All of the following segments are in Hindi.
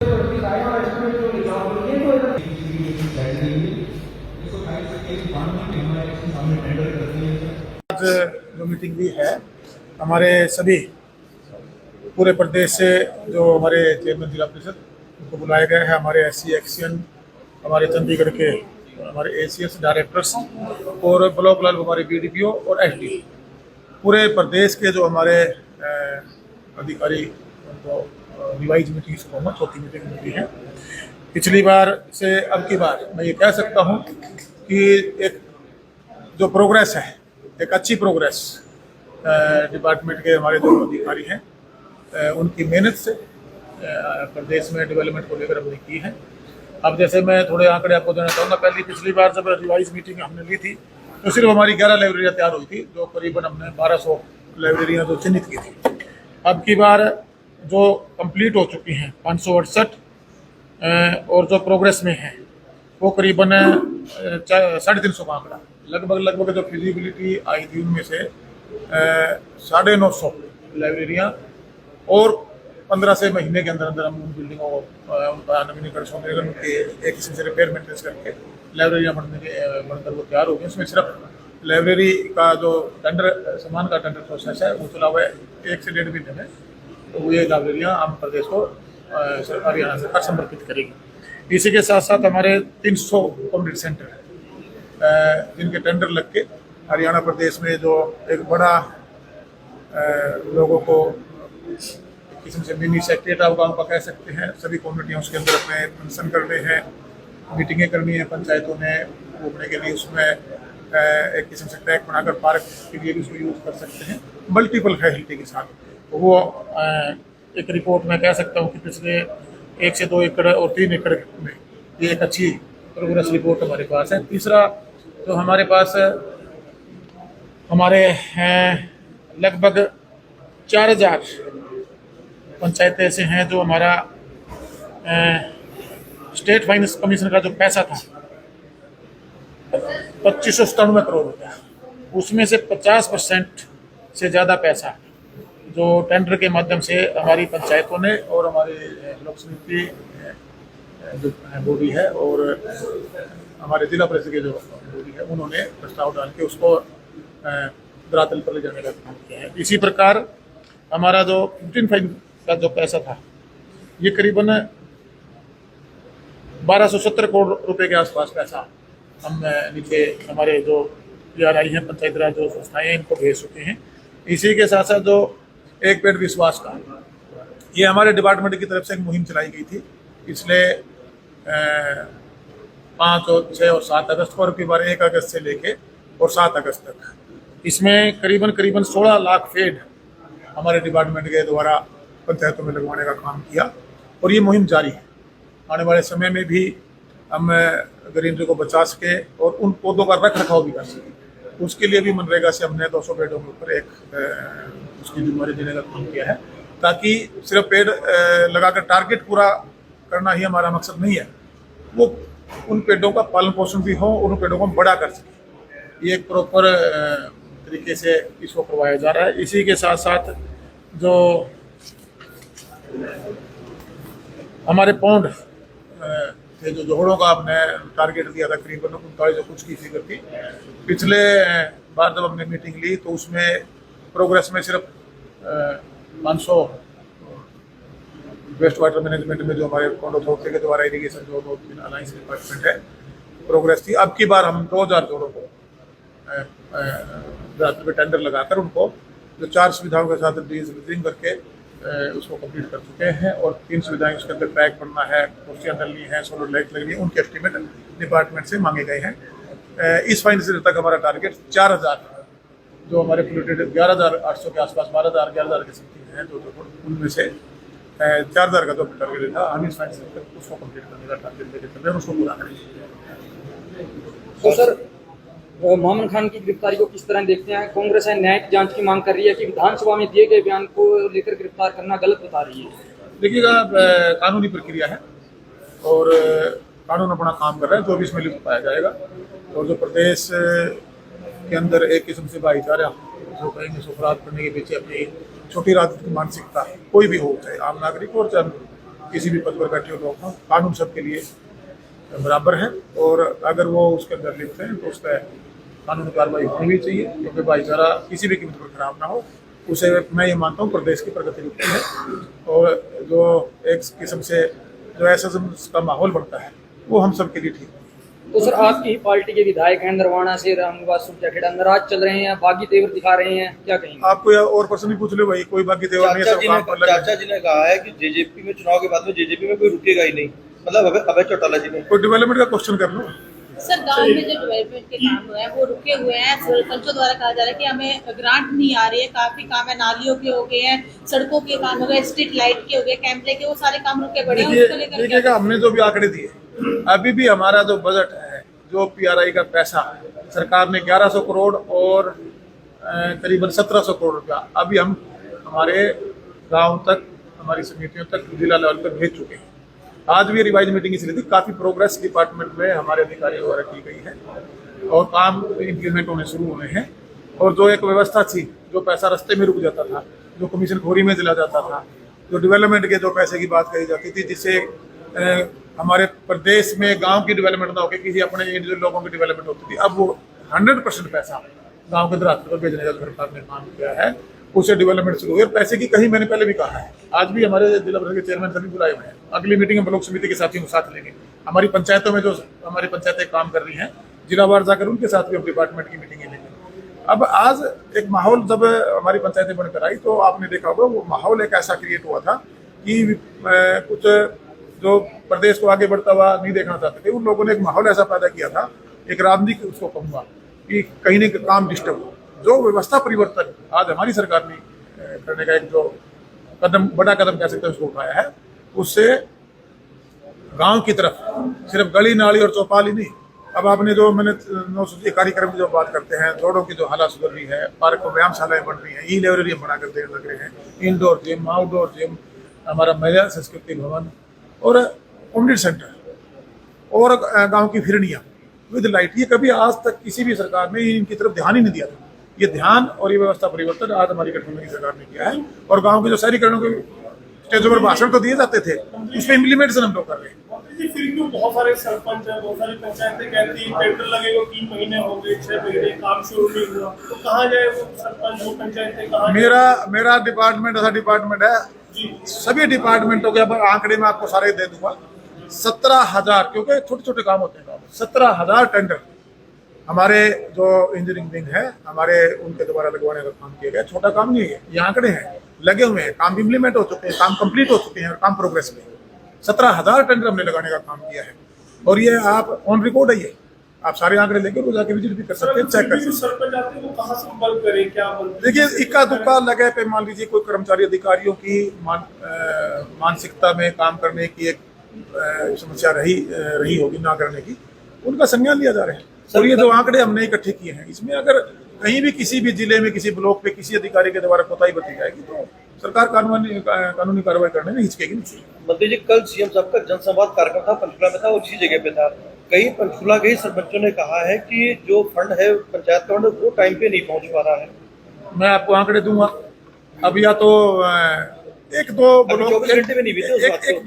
आज जो मीटिंग भी है हमारे सभी पूरे प्रदेश से जो हमारे चेयरमैन जिला परिषद उनको बुलाए गए हैं, हमारे एससी एक्सियन, हमारे चंडीगढ़ के हमारे एसीएस डायरेक्टर्स और ब्लॉक लेवल हमारे बीडीपीओ और एसडी, पूरे प्रदेश के जो हमारे अधिकारी उनको रिवाइज मीटिंग इसको चौथी मीटिंग मिली है। पिछली बार से अब की बार मैं ये कह सकता हूँ कि एक जो प्रोग्रेस है, एक अच्छी प्रोग्रेस डिपार्टमेंट के हमारे जो अधिकारी हैं उनकी मेहनत से प्रदेश में डेवलपमेंट को लेकर हमने की है। अब जैसे मैं थोड़े आंकड़े आपको देना चाहूँगा। पहली पिछली बार जब रिवाइज मीटिंग हमने ली थी तो सिर्फ हमारी 11 लाइब्रेरियाँ तैयार हुई थी, जो करीबन हमने 1200 लाइब्रेरियाँ जो चिन्हित की थी। अब की बार जो कंप्लीट हो चुकी हैं 568 और जो प्रोग्रेस में है वो करीबन 350 का आंकड़ा, लगभग जो फिजिबिलिटी आई थी उनमें से 950 लाइब्रेरियाँ और 15 से महीने के अंदर अंदर हम उन बिल्डिंगों उनका नवीनीकरण सौंदर्यीकरण के एक किस्म से रिपेयर मेंटेनेंस करके लाइब्रेरियाँ बनकर वो तैयार हो गई। उसमें सिर्फ लाइब्रेरी का जो टेंडर सामान का टेंडर प्रोसेस है वो चला हुआ है 1 से 1.5 महीने में, तो वो ये लाइब्रेरियाँ आम प्रदेश को सरकारी सरकार समर्पित करेगी। इसी के साथ साथ हमारे 300 कम्युनिटी सेंटर जिनके टेंडर लग के हरियाणा प्रदेश में जो एक बड़ा लोगों को किस्म से मिनी सेक्रेटरी ऑफ गाँव का कह सकते हैं, सभी कम्युनिटियाँ उसके अंदर अपने फंक्शन करने हैं, मीटिंगें करनी है पंचायतों ने घूमने के लिए, उसमें एक किस्म से ट्रैक बनाकर पार्क के लिए भी उसको यूज़ कर सकते हैं मल्टीपल फैसिलिटी के साथ। तो वो एक रिपोर्ट में कह सकता हूँ कि पिछले 1 से 2 एकड़ और 3 एकड़ में ये एक अच्छी प्रोग्रेस रिपोर्ट हमारे पास है। तीसरा तो हमारे पास हमारे लगभग 4000 पंचायतें ऐसे हैं जो हमारा स्टेट फाइनेंस कमीशन का जो पैसा था 2597 करोड़ रुपया, उसमें से 50% से ज़्यादा पैसा जो टेंडर के माध्यम से हमारी पंचायतों ने और हमारी लोक समिति जो बॉडी है और हमारे जिला परिषद के जो बॉडी है उन्होंने प्रस्ताव डाल के उसको धरातल पर ले जाने का काम किया है। इसी प्रकार हमारा जो 15 का जो पैसा था ये करीबन 1270 करोड़ रुपए के आसपास पैसा हम नीचे हमारे जो PRI हैं, पंचायत राज जो संस्थाएं हैं, इनको भेज चुके हैं। इसी के साथ साथ जो एक पेड़ विश्वास का ये हमारे डिपार्टमेंट की तरफ से एक मुहिम चलाई गई थी पिछले 5 और 6 और 7 अगस्त को, और की बार 1 अगस्त से लेके और 7 अगस्त तक इसमें करीबन 16 लाख पेड़ हमारे डिपार्टमेंट के द्वारा पंचायतों में लगवाने का काम किया और ये मुहिम जारी है। आने वाले समय में भी हम ग्रीनरी को बचा सके और उन पौधों का रख रखाव भी कर सके, उसके लिए भी मनरेगा से हमने 200 पेड़ों के ऊपर एक उसकी जिम्मेदारी देने का काम किया है, ताकि सिर्फ पेड़ लगाकर टारगेट पूरा करना ही हमारा मकसद नहीं है, वो उन पेड़ों का पालन पोषण भी हो और उन पेड़ों को बड़ा कर सके। ये एक प्रॉपर तरीके से इसको करवाया जा रहा है। इसी के साथ साथ जो हमारे पौंड थे जो जोड़ों का हमने टारगेट दिया था करीबन 39 कुछ की फिगर थी, पिछले बार जब हमने मीटिंग ली तो उसमें प्रोग्रेस में सिर्फ 500 वेस्ट वाटर मैनेजमेंट में जो हमारे पौंड अथॉरिटी के द्वारा इरीगेशन जो अलायंस डिपार्टमेंट है प्रोग्रेस थी। अब की बार हम 2000 जोड़ों को टेंडर लगाकर उनको जो 4 सुविधाओं के साथ डिजिटलिंग करके उसको कंप्लीट कर चुके हैं और 3 सुविधाएं उसके अंदर ट्रैक बनना है, कुर्सियाँ डलनी है, सोलर लाइट लगनी है, उनके एस्टीमेट डिपार्टमेंट से मांगे गए हैं। इस फाइनेंशियल तक हमारा टारगेट 4000 जो हमारे पोल्यूटेड 11,800 के आसपास 11,000 के समथिंग हैं जो उनमें से 4,000 का जो टारगेट था हम इस फाइनेंशियल तक उसको कंप्लीट करने का टारगेट लेके चल रहे हैं, उसको पूरा करेंगे। तो सर मोहम्मद खान की गिरफ्तारी को किस तरह देखते हैं? कांग्रेस है न्यायिक जांच की मांग कर रही है कि विधानसभा में दिए गए बयान को लेकर गिरफ्तार करना गलत बता रही है। देखिएगा, कानूनी प्रक्रिया है और कानून अपना काम कर रहा है, जो भी इसमें लिप्त पाया जाएगा। और जो प्रदेश के अंदर एक किस्म से भाईचारा जो कहेंगे सुफरात करने के पीछे अपनी छोटी राजनीतिक मानसिकता कोई भी हो, चाहे आम नागरिक हो चाहे किसी भी पद पर बैठे हुए लोग हों, कानून सबके लिए बराबर है और अगर वो उसके अंदर लिखते हैं तो उस पर कानूनी कार्रवाई होनी भी चाहिए, क्योंकि भाईचारा किसी भी कीमत पर खराब ना हो। उसे मैं ये मानता हूँ प्रदेश की प्रगति रुकती है और जो एक किस्म से जो ऐसा का माहौल बनता है वो हम सब के लिए ठीक है। तो सर आपकी ही पार्टी के विधायक हैं नरवाना से रामनिवास सुखिया नाराज चल रहे हैं, बागी तेवर दिखा रहे हैं, क्या कहेंगे? आपको या और पर्सन भी पूछ ले भाई, कोई बाकी तेवर नहीं है, सब काम पर लगे। चाचा जी ने कहा है कि जेजेपी में चुनाव के बाद में जेजेपी में कोई रुकेगा ही नहीं, मतलब अभय चौटाला जी ने। कोई डेवलपमेंट का क्वेश्चन कर लो सर। गांव में जो डेवलपमेंट के काम हुए हैं वो रुके हुए हैं, सरपंचों द्वारा कहा जा रहा है कि हमें ग्रांट नहीं आ रही है, काफी काम है, नालियों के हो गए हैं, सड़कों के काम हो गए, स्ट्रीट लाइट के हो गए, कैमरे के, वो सारे काम रुके पड़े हैं। उसको लेकर देखिएगा हमने जो भी आंकड़े दिए, अभी भी हमारा जो बजट है, जो PRI का पैसा सरकार ने 1100 करोड़ और करीबन 1700 करोड़ रुपया अभी हम हमारे गांव तक, हमारी समितियों तक, जिला लेवल पर भेज चुके हैं। आज भी रिवाइज मीटिंग इसलिए थी, काफ़ी प्रोग्रेस डिपार्टमेंट में हमारे अधिकारियों द्वारा की गई है और काम इम्प्लीमेंट होने शुरू हुए हैं। और जो एक व्यवस्था थी, जो पैसा रास्ते में रुक जाता था, जो कमीशन खोरी में चला जाता था, जो डेवलपमेंट के जो पैसे की बात कही जाती थी, जिससे हमारे प्रदेश में गांव की डेवलपमेंट ना होकर किसी अपने इंडिविजुअल लोगों की डेवलपमेंट होती थी, अब वो 100% पैसा गांव के धरातल पर भेजने का सरकार ने काम किया है, उससे डेवलपमेंट शुरू हुई। और पैसे की कहीं मैंने पहले भी कहा है, आज भी हमारे जिला परिषद के चेयरमैन सभी बुलाए हुए हैं, अगली मीटिंग में ब्लॉक समिति के साथियों को साथ लेंगे। हमारी पंचायतों में जो हमारी पंचायतें काम कर रही हैं, जिलावार जाकर उनके साथ भी हम डिपार्टमेंट की मीटिंगें लेंगे। अब आज एक माहौल जब हमारी पंचायतें बनकर आई तो आपने देखा होगा वो माहौल एक ऐसा क्रिएट हुआ था कि कुछ जो प्रदेश को आगे बढ़ता हुआ नहीं देखना चाहते थे, उन लोगों ने एक माहौल ऐसा पैदा किया था, एक राजनीतिक उसको कहूँगा कि कहीं न काम डिस्टर्ब हो। जो व्यवस्था परिवर्तन आज हमारी सरकार ने करने का एक जो कदम, बड़ा कदम कह सकते हैं, उसको उठाया है, उससे गांव की तरफ सिर्फ गली नाली और चौपाल ही नहीं, अब आपने जो मैंने 900 कार्यक्रम की जो बात करते हैं, रोडों की जो हालत सुधर रही है, पार्क में व्यायामशालाएं बन रही हैं, ई-लाइब्रेरी बना कर देने लग रहे हैं, इंडोर जिम, आउटडोर जिम, हमारा महिला संस्कृति भवन और कम्युनिटी सेंटर और गांव की फिरनियाँ विद लाइट, ये कभी आज तक किसी भी सरकार ने इनकी तरफ ध्यान ही नहीं दिया था। ये ध्यान और ये व्यवस्था परिवर्तन आज हमारी गठबंधन की सरकार ने किया है और गांव के जो शहरीकरणों के स्टेजों पर भाषण तो दिए जाते थे, उसमें इम्प्लीमेंटेशन हम लोग कर रहे हैं। फिर क्यों बहुत सारे सरपंच है, बहुत सारी पंचायतें कहती हैं टेंडर लगेगा, 3 महीने हो गए, 6 महीने काम शुरू नहीं हुआ, तो कहाँ जाए वो सरपंच, वो पंचायतें कहाँ? मेरा डिपार्टमेंट ऐसा डिपार्टमेंट है, सभी डिपार्टमेंटों के आंकड़े में आपको सारे दे दूंगा। 17,000, क्योंकि छोटे छोटे काम होते हैं, 17,000 टेंडर हमारे जो इंजीनियरिंग विंग है हमारे उनके द्वारा लगवाने का काम किया गया। छोटा काम नहीं है, ये आंकड़े हैं, लगे हुए हैं, काम इम्प्लीमेंट हो चुके हैं, काम कंप्लीट हो चुके हैं और काम प्रोग्रेस में। 17,000 टेंडर हमने लगाने का काम किया है और ये आप ऑन रिकॉर्ड है, ये आप सारे आंकड़े लेकर वो जाके विजिट भी कर सकते हैं, चेक कर सकते हैं। सरपंच आते हैं वो कहाँ से बल करे, क्या बल? देखिए, इक्का दुक्का लगे पे मान लीजिए कोई कर्मचारी अधिकारियों की मानसिकता में काम करने की एक समस्या रही होगी ना करने की, उनका संज्ञान लिया जा रहा है। और ये जो आंकड़े हमने इकट्ठे किए हैं, इसमें अगर कहीं भी किसी भी जिले में किसी ब्लॉक पे किसी अधिकारी के द्वारा कोताही बरती जाएगी तो सरकार कानूनी कार्रवाई करने में हिचकेगी नहीं। मंत्री जी, कल सीएम साहब का जनसंवाद कार्यक्रम था, पंचकुला में था, और इसी जगह पे था। कई पंचकुला के ही सरपंचों ने कहा है कि जो फंड है पंचायत का फंड वो टाइम पे नहीं पहुंच पा रहा है। मैं आपको आंकड़े दूंगा, अब या तो एक दो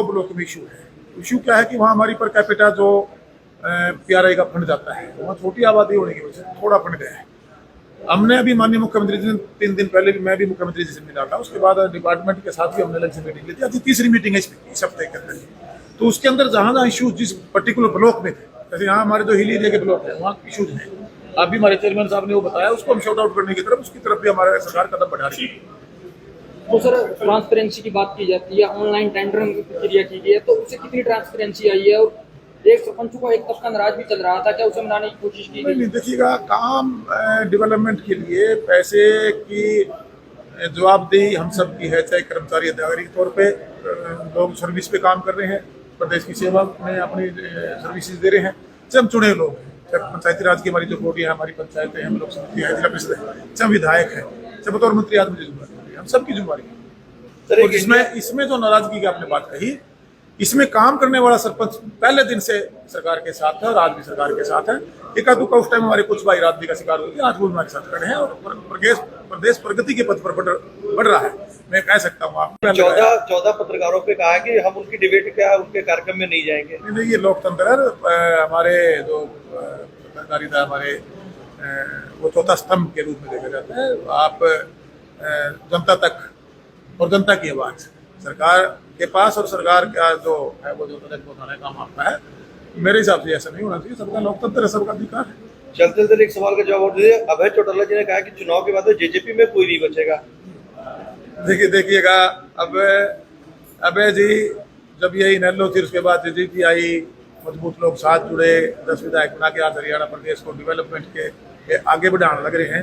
ब्लॉक में इशू क्या है कि वहाँ हमारी पर कैपिटा जो PRI का फंड जाता है, वहाँ छोटी आबादी होने की वजह से थोड़ा फंड गया है। हमने अभी माननीय मुख्यमंत्री जी ने 3 दिन पहले भी मैं भी मुख्यमंत्री जी से मिला था, उसके बाद डिपार्टमेंट के साथ भी हमने अलग से मीटिंग ली थी। आज तीसरी मीटिंग है इस हफ्ते के अंदर, तो उसके अंदर जहाँ इशूज जिस पर्टिकुलर ब्लॉक में थे, जैसे यहाँ हमारे जो हिल एरिया के ब्लॉक है वहाँ इशूज हैं, अभी हमारे चेयरमैन साहब ने वो बताया, उसको हम शॉर्ट आउट करने की तरफ उसकी तरफ भी हमारा सरकार कदम बढ़ा रही है। तो सर ट्रांसपेरेंसी की बात की जाती है, ऑनलाइन टेंडरिंग की प्रक्रिया की गई है, तो उससे कितनी ट्रांसपेरेंसी आई है? और एक सरपंचों को एक तबका नाराज भी चल रहा था, क्या उसे मनाने की कोशिश की गई? नहीं, देखिएगा, काम डेवलपमेंट के लिए पैसे की जवाबदेही हम सब की है, चाहे कर्मचारी अधिकारी के तौर पे लोग सर्विस पे काम कर रहे हैं, प्रदेश की सेवा में अपनी सर्विसेज दे रहे हैं, चाहे हम चुने लोग हैं, चाहे पंचायती राज की हमारी जो बॉडी है, हमारी पंचायतें हैं, लोक समिति है, जिला परिषद है, चाहे विधायक है, चाहे बतौर मंत्री आज मुझे जिम्मेदारी है, हम सबकी जिम्मेदारी है। और इसमें जो नाराजगी की आपने बात कही, इसमें काम करने वाला सरपंच पहले दिन से सरकार के साथ था और आज भी सरकार के साथ है। एका दुक्का उस टाइम हमारे कुछ भाई राजनीति का शिकार हुए, आज वो हमारे साथ खड़े हैं और प्रदेश प्रगति के पथ पर बढ़ रहा है, मैं कह सकता हूँ। आप 14 पत्रकारों पे कहा कि हम उनकी डिबेट क्या उनके कार्यक्रम में नहीं जाएंगे। नहीं, ये लोकतंत्र है। हमारे जो पत्रकारिता हमारे वो चौथा स्तंभ के रूप में देखा जाता है। आप जनता तक और जनता की आवाज सरकार के पास और सरकार का जो है वो जो तक पहुंचाने का काम आपका है। मेरे हिसाब से ऐसा नहीं होना चाहिए। सबका लोकतंत्र है, सबका अधिकार है। चलते चलते एक सवाल का जवाब और दीजिए। अभय चौटाला जी ने कहा कि चुनाव के बाद जेजेपी में कोई नहीं बचेगा। देखिएगा, अब अभय जी जब यही इनेलो थी, उसके बाद जेजेपी आई, मजबूत लोग साथ जुड़े, 10 विधायक बना के आज हरियाणा प्रदेश को डेवलपमेंट के आगे बढ़ाने लग रहे हैं।